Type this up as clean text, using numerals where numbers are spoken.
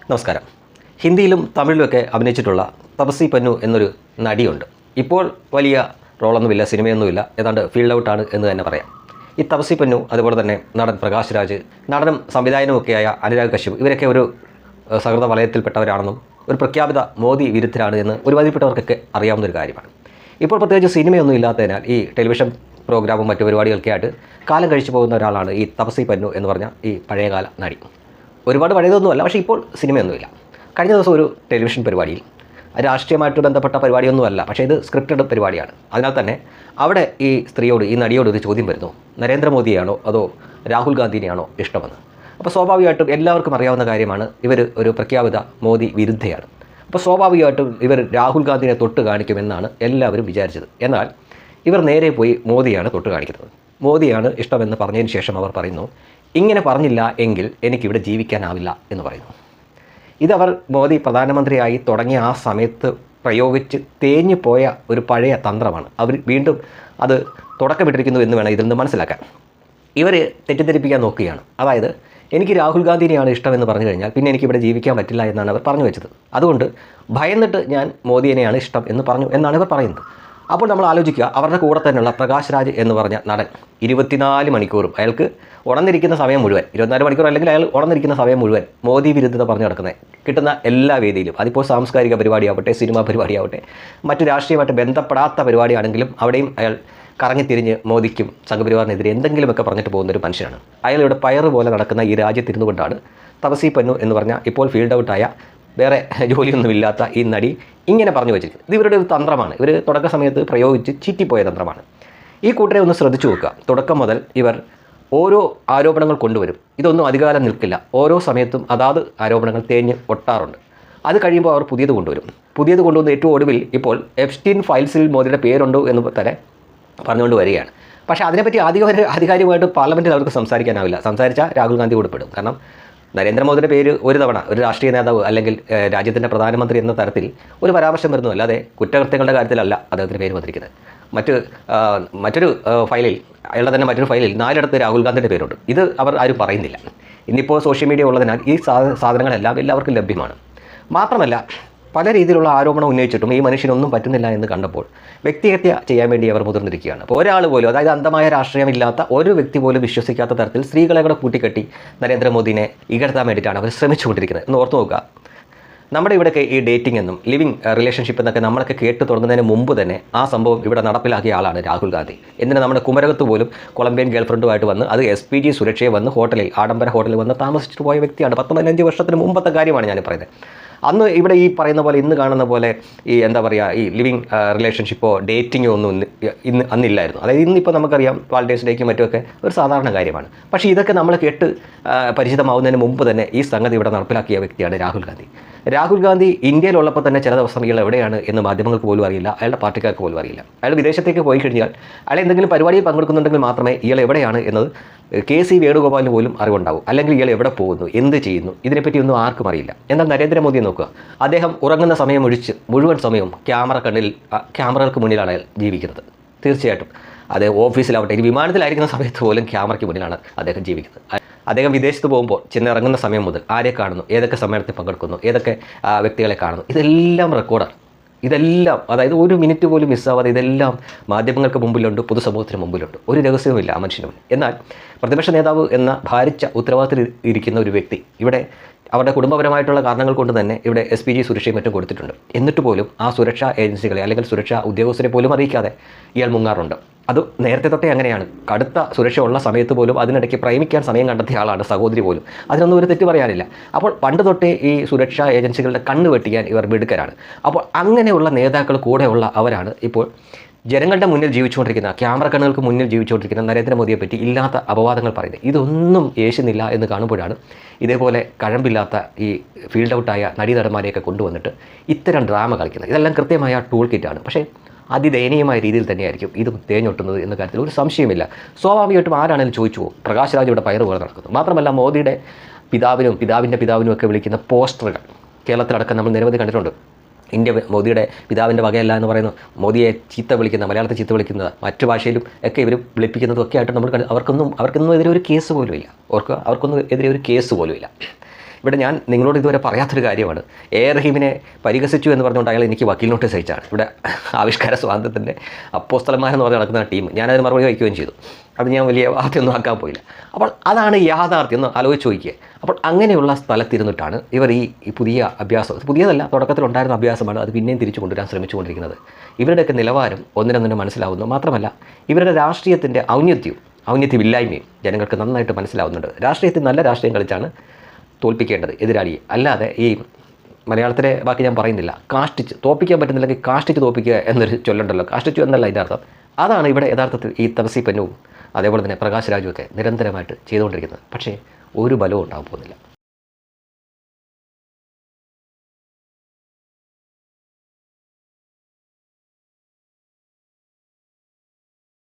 നമസ്കാരം. ഹിന്ദിയിലും തമിഴിലുമൊക്കെ അഭിനയിച്ചിട്ടുള്ള തപസി പന്നു എന്നൊരു നടിയുണ്ട്. ഇപ്പോൾ വലിയ റോളൊന്നുമില്ല, സിനിമയൊന്നുമില്ല, ഏതാണ്ട് ഫീൽഡ് ഔട്ടാണ് എന്ന് തന്നെ പറയാം. ഈ തപസി പന്നു, അതുപോലെ തന്നെ നടൻ പ്രകാശ് രാജ്, നടനും സംവിധായകനുമൊക്കെയായ അനുരാഗ് കശ്യപ്, ഇവരൊക്കെ ഒരു സഹൃദ വലയത്തിൽപ്പെട്ടവരാണെന്നും ഒരു പ്രഖ്യാപിത മോദി വിരുദ്ധരാണ് എന്ന് ഒരുമാതിരിപ്പെട്ടവർക്കൊക്കെ അറിയാവുന്ന ഒരു കാര്യമാണ്. ഇപ്പോൾ പ്രത്യേകിച്ച് സിനിമയൊന്നും ഇല്ലാത്തതിനാൽ ഈ ടെലിവിഷൻ പ്രോഗ്രാമും മറ്റു പരിപാടികളൊക്കെ ആയിട്ട് കാലം കഴിച്ചു പോകുന്ന ഒരാളാണ് ഈ തപസി പന്നു എന്ന് പറഞ്ഞ ഈ പഴയകാല നടി. ഒരുപാട് പഴയതൊന്നുമല്ല, പക്ഷേ ഇപ്പോൾ സിനിമയൊന്നുമില്ല. കഴിഞ്ഞ ദിവസം ഒരു ടെലിവിഷൻ പരിപാടിയിൽ, രാഷ്ട്രീയമായിട്ട് ബന്ധപ്പെട്ട പരിപാടിയൊന്നുമല്ല, പക്ഷേ ഇത് സ്ക്രിപ്റ്റഡ് പരിപാടിയാണ്. അതിനാൽ തന്നെ അവിടെ ഈ സ്ത്രീയോട്, ഈ നടിയോട് ഒരു ചോദ്യം വരുന്നു: നരേന്ദ്രമോദിയാണോ അതോ രാഹുൽ ഗാന്ധിനെയാണോ ഇഷ്ടമെന്ന്. അപ്പോൾ സ്വാഭാവികമായിട്ടും എല്ലാവർക്കും അറിയാവുന്ന കാര്യമാണ്, ഇവർ ഒരു പ്രഖ്യാപിത മോദി വിരുദ്ധയാണ്. അപ്പോൾ സ്വാഭാവികമായിട്ടും ഇവർ രാഹുൽ ഗാന്ധിനെ തൊട്ട് കാണിക്കുമെന്നാണ് എല്ലാവരും വിചാരിച്ചത്. എന്നാൽ ഇവർ നേരെ പോയി മോദിയാണ് തൊട്ട് കാണിക്കുന്നത്. മോദിയാണ് ഇഷ്ടമെന്ന് പറഞ്ഞതിന് ശേഷം അവർ പറയുന്നു, ഇങ്ങനെ പറഞ്ഞില്ല എങ്കിൽ എനിക്കിവിടെ ജീവിക്കാനാവില്ല എന്ന് പറയുന്നു. ഇതവർ മോദി പ്രധാനമന്ത്രിയായി തുടങ്ങിയ ആ സമയത്ത് പ്രയോഗിച്ച് തേഞ്ഞു പോയ ഒരു പഴയ തന്ത്രമാണ്. അവർ വീണ്ടും അത് തുടക്കമിട്ടിരിക്കുന്നു എന്ന് വേണം ഇതിൽ നിന്ന് മനസ്സിലാക്കാൻ. ഇവർ തെറ്റിദ്ധരിപ്പിക്കാൻ നോക്കുകയാണ്. അതായത്, എനിക്ക് രാഹുൽ ഗാന്ധിനെയാണ് ഇഷ്ടമെന്ന് പറഞ്ഞു കഴിഞ്ഞാൽ പിന്നെ എനിക്കിവിടെ ജീവിക്കാൻ പറ്റില്ല എന്നാണ് അവർ പറഞ്ഞു വെച്ചത്. അതുകൊണ്ട് ഭയന്നിട്ട് ഞാൻ മോദിയെയാണ് ഇഷ്ടം എന്ന് പറഞ്ഞു എന്നാണ് ഇവർ പറയുന്നത്. അപ്പോൾ നമ്മൾ ആലോചിക്കുക, അവരുടെ കൂടെ തന്നെയുള്ള പ്രകാശ് രാജ് എന്ന് പറഞ്ഞ നടൻ 24 മണിക്കൂറും, അയാൾക്ക് ഉണർന്നിരിക്കുന്ന സമയം മുഴുവൻ, 24 മണിക്കൂർ അല്ലെങ്കിൽ അയാൾ ഉണർന്നിരിക്കുന്ന സമയം മുഴുവൻ മോദി വിരുദ്ധത പറഞ്ഞു നടക്കുന്നത്, കിട്ടുന്ന എല്ലാ വേദിയിലും, അതിപ്പോൾ സാംസ്കാരിക പരിപാടിയാവട്ടെ, സിനിമാ പരിപാടിയാവട്ടെ, മറ്റു രാഷ്ട്രീയമായിട്ട് ബന്ധപ്പെടാത്ത പരിപാടിയാണെങ്കിലും അവിടെയും അയാൾ കറങ്ങിത്തിരിഞ്ഞ് മോദിക്കും സംഘപരിവാറിനെതിരെ എന്തെങ്കിലുമൊക്കെ പറഞ്ഞിട്ട് പോകുന്നൊരു മനുഷ്യനാണ്. അയാൾ ഇവിടെ പയറ് പോലെ നടക്കുന്ന ഈ രാജ്യത്തിരുന്നു കൊണ്ടാണ് തപസി പന്നു എന്ന് പറഞ്ഞ ഇപ്പോൾ ഫീൽഡ് ഔട്ടായ, വേറെ ജോലിയൊന്നുമില്ലാത്ത ഈ നടി ഇങ്ങനെ പറഞ്ഞു വെച്ചിരിക്കുന്നത്. ഇത് ഇവരുടെ ഒരു തന്ത്രമാണ്. ഇവർ തുടക്ക സമയത്ത് പ്രയോഗിച്ച് ചീറ്റിപ്പോയ തന്ത്രമാണ്. ഈ കൂട്ടരെ ഒന്ന് ശ്രദ്ധിച്ചു നോക്കുക. തുടക്കം മുതൽ ഇവർ ഓരോ ആരോപണങ്ങൾ കൊണ്ടുവരും. ഇതൊന്നും അധികകാലം നിൽക്കില്ല. ഓരോ സമയത്തും അതാത് ആരോപണങ്ങൾ തേഞ്ഞ് ഒട്ടാറുണ്ട്. അത് കഴിയുമ്പോൾ അവർ പുതിയത് കൊണ്ടുവരും. പുതിയത് കൊണ്ടുവന്ന് ഏറ്റവും ഒടുവിൽ ഇപ്പോൾ എപ്സ്റ്റീൻ ഫയൽസിൽ മോദിയുടെ പേരുണ്ടോ എന്ന് തന്നെ പറഞ്ഞുകൊണ്ട് വരികയാണ്. പക്ഷേ അതിനെപ്പറ്റി ആധികാരികമായിട്ട് പാർലമെൻറ്റിൽ അവർക്ക് സംസാരിക്കാനാവില്ല. സംസാരിച്ചാൽ രാഹുൽ ഗാന്ധി ഉൾപ്പെടും. കാരണം നരേന്ദ്രമോദിയുടെ പേര് ഒരു തവണ ഒരു രാഷ്ട്രീയ നേതാവ് അല്ലെങ്കിൽ രാജ്യത്തിൻ്റെ പ്രധാനമന്ത്രി എന്ന തരത്തിൽ ഒരു പരാമർശം വരുന്നു, അല്ലാതെ കുറ്റകൃത്യങ്ങളുടെ കാര്യത്തിലല്ല അദ്ദേഹത്തിൻ്റെ പേര് വന്നിരിക്കുന്നത്. മറ്റൊരു ഫയലിൽ, അയാളുടെ തന്നെ മറ്റൊരു ഫയലിൽ 4 രാഹുൽ ഗാന്ധിയുടെ പേരുണ്ട്. ഇത് അവർ ആരും പറയുന്നില്ല. ഇന്നിപ്പോൾ സോഷ്യൽ മീഡിയ ഉള്ളതിനാൽ ഈ സാധനങ്ങളെല്ലാം എല്ലാവർക്കും ലഭ്യമാണ്. മാത്രമല്ല, പല രീതിയിലുള്ള ആരോപണം ഉന്നയിച്ചിട്ടും ഈ മനുഷ്യനൊന്നും പറ്റുന്നില്ല എന്ന് കണ്ടപ്പോൾ വ്യക്തിഹത്യ ചെയ്യാൻ വേണ്ടി അവർ മുതിർന്നിരിക്കുകയാണ്. അപ്പോൾ ഒരാൾ പോലും, അതായത് അന്ധമായ രാഷ്ട്രീയമില്ലാത്ത ഒരു വ്യക്തി പോലും വിശ്വസിക്കാത്ത തരത്തിൽ സ്ത്രീകളെ കൂടെ കൂട്ടിക്കെട്ടി നരേന്ദ്രമോദിനെ ഇകഴ്ത്താൻ വേണ്ടിയിട്ടാണ് അവർ ശ്രമിച്ചുകൊണ്ടിരിക്കുന്നത് എന്ന് ഓർത്ത് നോക്കുക. നമ്മുടെ ഇവിടെയൊക്കെ ഈ ഡേറ്റിംഗ് എന്നും ലിവിങ് റിലേഷൻഷിപ്പ് എന്നൊക്കെ നമ്മളൊക്കെ കേട്ട് തുടങ്ങുന്നതിന് മുമ്പ് തന്നെ ആ സംഭവം ഇവിടെ നടപ്പിലാക്കിയ ആളാണ് രാഹുൽ ഗാന്ധി. എന്തിനാ, നമ്മുടെ കുമരകത്ത് പോലും കൊളംബിയൻ ഗേൾഫ്രണ്ടുമായിട്ട് വന്ന്, അത് SPG സുരക്ഷയെ വന്ന് ഹോട്ടലിൽ, ആഡംബര ഹോട്ടലിൽ വന്ന് താമസിച്ചിട്ട് പോയ വ്യക്തിയാണ്. 10-15 വർഷത്തിന് മുമ്പത്തെ കാര്യമാണ് ഞാൻ പറയുന്നത്. അന്ന് ഇവിടെ ഈ പറയുന്ന പോലെ, ഇന്ന് കാണുന്ന പോലെ ഈ എന്താ പറയുക, ഈ ലിവിങ് റിലേഷൻഷിപ്പോ ഡേറ്റിങ്ങോ ഒന്നും അന്നില്ലായിരുന്നു. അതായത് ഇന്നിപ്പോൾ നമുക്കറിയാം, വാലന്റൈൻസ് ഡേക്കും മറ്റുമൊക്കെ ഒരു സാധാരണ കാര്യമാണ്. പക്ഷേ ഇതൊക്കെ നമ്മൾ കേട്ട് പരിചിതമാവുന്നതിന് മുമ്പ് തന്നെ ഈ സംഗതി ഇവിടെ നടപ്പിലാക്കിയ വ്യക്തിയാണ് രാഹുൽ ഗാന്ധി. രാഹുൽ ഗാന്ധി ഇന്ത്യയിലുള്ളപ്പോൾ തന്നെ ചില ദിവസം ഇയാൾ എവിടെയാണ് എന്ന് മാധ്യമങ്ങൾക്ക് പോലും അറിയില്ല, അയാളുടെ പാർട്ടിക്കാർക്ക് പോലും അറിയില്ല. അയാൾ വിദേശത്തേക്ക് പോയി കഴിഞ്ഞാൽ, അയാൾ എന്തെങ്കിലും പരിപാടിയിൽ പങ്കെടുക്കുന്നുണ്ടെങ്കിൽ മാത്രമേ ഇയാൾ എവിടെയാണ് എന്നത് KC വേണുഗോപാലിന് പോലും അറിവുണ്ടാവും. അല്ലെങ്കിൽ ഇയാൾ എവിടെ പോകുന്നു, എന്ത് ചെയ്യുന്നു, ഇതിനെപ്പറ്റിയൊന്നും ആർക്കും അറിയില്ല. എന്നാൽ നരേന്ദ്രമോദിയെ നോക്കുക, അദ്ദേഹം ഉറങ്ങുന്ന സമയം ഒഴിച്ച് മുഴുവൻ സമയവും ക്യാമറകൾക്ക് മുന്നിലാണ് അയാൾ ജീവിക്കുന്നത്. തീർച്ചയായിട്ടും അത് ഓഫീസിലാവട്ടെ, ഇനി വിമാനത്തിലായിരിക്കുന്ന സമയത്ത് പോലും ക്യാമറയ്ക്ക് മുന്നിലാണ് അദ്ദേഹം ജീവിക്കുന്നത്. അദ്ദേഹം വിദേശത്ത് പോകുമ്പോൾ ചെന്നിറങ്ങുന്ന സമയം മുതൽ ആരെ കാണുന്നു, ഏതൊക്കെ സമ്മേളനത്തിൽ പങ്കെടുക്കുന്നു, ഏതൊക്കെ വ്യക്തികളെ കാണുന്നു, ഇതെല്ലാം റെക്കോർഡാണ്. ഇതെല്ലാം, അതായത് ഒരു മിനിറ്റ് പോലും മിസ്സാവാതെ ഇതെല്ലാം മാധ്യമങ്ങൾക്ക് മുമ്പിലുണ്ട്, പൊതുസമൂഹത്തിന് മുമ്പിലുണ്ട്. ഒരു രഹസ്യവുമില്ല ആ മനുഷ്യനും. എന്നാൽ പ്രതിപക്ഷ നേതാവ് എന്ന ഭാരിച്ച ഉത്തരവാദിത്തത്തിൽ ഇരിക്കുന്ന ഒരു വ്യക്തി ഇവിടെ അവരുടെ കുടുംബപരമായിട്ടുള്ള കാരണങ്ങൾ കൊണ്ട് തന്നെ ഇവിടെ SPG സുരക്ഷയും മറ്റും കൊടുത്തിട്ടുണ്ട്. എന്നിട്ട് പോലും ആ സുരക്ഷാ ഏജൻസികളെ അല്ലെങ്കിൽ സുരക്ഷാ ഉദ്യോഗസ്ഥരെ പോലും അറിയിക്കാതെ ഇയാൾ മുങ്ങാറുണ്ട്. അത് നേരത്തെ തൊട്ടേ അങ്ങനെയാണ്. കടുത്ത സുരക്ഷ ഉള്ള സമയത്ത് പോലും അതിനിടയ്ക്ക് പ്രേമിക്കാൻ സമയം കണ്ടെത്തിയ ആളാണ് സഹോദരി പോലും. അതിനൊന്നും ഒരു തെറ്റ് പറയാനില്ല. അപ്പോൾ പണ്ട് തൊട്ടേ ഈ സുരക്ഷാ ഏജൻസികളുടെ കണ്ണ് വെട്ടിക്കാൻ ഇവർ മിടുക്കരാണ്. അപ്പോൾ അങ്ങനെയുള്ള നേതാക്കൾ കൂടെയുള്ള അവരാണ് ഇപ്പോൾ ജനങ്ങളുടെ മുന്നിൽ ജീവിച്ചുകൊണ്ടിരിക്കുന്ന, ക്യാമറ കണ്ണുകൾക്ക് മുന്നിൽ ജീവിച്ചുകൊണ്ടിരിക്കുന്ന നരേന്ദ്രമോദിയെ പറ്റി ഇല്ലാത്ത അപവാദങ്ങൾ പറയുന്നത്. ഇതൊന്നും യേശുന്നില്ല എന്ന് കാണുമ്പോഴാണ് ഇതേപോലെ കഴമ്പില്ലാത്ത ഈ ഫീൽഡ് ഔട്ടായ നടീനടന്മാരെയൊക്കെ കൊണ്ടുവന്നിട്ട് ഇത്തരം ഡ്രാമ കളിക്കുന്നത്. ഇതെല്ലാം കൃത്യമായ ടൂൾ കിറ്റാണ്. പക്ഷേ അതിദയനീയമായ രീതിയിൽ തന്നെയായിരിക്കും ഇത് തേഞ്ഞൊട്ടുന്നത് എന്ന കാര്യത്തിൽ ഒരു സംശയമില്ല. സ്വാഭാവികമായിട്ടും ആരാണെങ്കിലും ചോദിച്ചു പോകും, പ്രകാശ് രാജ് ഇവിടെ പയറ് പോലെ നടക്കുന്നു. മാത്രമല്ല, മോദിയുടെ പിതാവിൻ്റെ പിതാവിനും ഒക്കെ വിളിക്കുന്ന പോസ്റ്ററുകൾ കേരളത്തിലടക്കം നമ്മൾ നിരവധി കണ്ടിട്ടുണ്ട്. മോദിയുടെ പിതാവിൻ്റെ വകയല്ല എന്ന് പറയുന്നു, മോദിയെ ചീത്ത വിളിക്കുന്ന, മലയാളത്തെ ചീത്ത വിളിക്കുന്നത്, മറ്റു ഭാഷയിലും ഒക്കെ ഇവർ വിളിപ്പിക്കുന്നതും ഒക്കെ ആയിട്ട് നമ്മൾ അവർക്കൊന്നും എതിരെ ഒരു കേസ് പോലും ഇല്ല. അവർക്കൊന്നും എതിരെ ഒരു കേസ് പോലും ഇല്ല. ഇവിടെ ഞാൻ നിങ്ങളോട് ഇതുവരെ പറയാത്തൊരു കാര്യമാണ്. റഹീമിനെ പരിഹസിച്ചു എന്ന് പറഞ്ഞുകൊണ്ട് അയാൾ എനിക്ക് വക്കീൽ നോട്ടീസ് അയച്ചാണ്. ഇവിടെ ആവിഷ്കാര സ്വാതന്ത്ര്യത്തിൻ്റെ അപ്പോസ്തലന്മാരെന്ന് പറഞ്ഞ് നടക്കുന്ന ടീം. ഞാനതിന് മറുപടി വയ്ക്കുകയും ചെയ്തു. അത് ഞാൻ വലിയ വാർത്തയൊന്നും ആക്കാൻ പോയില്ല. അപ്പോൾ അതാണ് യാഥാർത്ഥ്യം എന്ന് ആലോചിച്ച് നോക്കിയേ. അപ്പോൾ അങ്ങനെയുള്ള സ്ഥലത്തിരുന്നിട്ടാണ് ഇവർ ഈ പുതിയ അഭ്യാസം, പുതിയതല്ല, തുടക്കത്തിലുണ്ടായിരുന്ന അഭ്യാസമാണ്, അത് പിന്നെയും തിരിച്ചു കൊണ്ടുവരാൻ ശ്രമിച്ചുകൊണ്ടിരിക്കുന്നത്. ഇവരുടെയൊക്കെ നിലവാരം ഒന്നിനൊന്നിന് മനസ്സിലാവുന്നു. മാത്രമല്ല ഇവരുടെ രാഷ്ട്രീയത്തിൻ്റെ ഔന്നത്യമില്ലായ്മയും ജനങ്ങൾക്ക് നന്നായിട്ട് മനസ്സിലാവുന്നുണ്ട്. രാഷ്ട്രീയത്തിൽ നല്ല രാഷ്ട്രീയം കളിച്ചാണ് തോൽപ്പിക്കേണ്ടത് എതിരാളിയെ, അല്ലാതെ ഈ മലയാളത്തിലെ ബാക്കി ഞാൻ പറയുന്നില്ല, കാഷ്ടിച്ച് തോൽപ്പിക്കാൻ പറ്റുന്നില്ലെങ്കിൽ കാഷ്ടിച്ച് തോൽപ്പിക്കുക എന്നൊരു ചൊല്ലുണ്ടല്ലോ, കാഷ്ടിച്ചു എന്നല്ല അതിൻ്റെ അർത്ഥം. അതാണ് ഇവിടെ യഥാർത്ഥത്തിൽ ഈ തപസി പന്നുവും അതേപോലെ തന്നെ പ്രകാശ് രാജുവൊക്കെ നിരന്തരമായിട്ട് ചെയ്തുകൊണ്ടിരിക്കുന്നത്. പക്ഷേ ഒരു ബലവും ഉണ്ടാകാൻ പോകുന്നില്ല.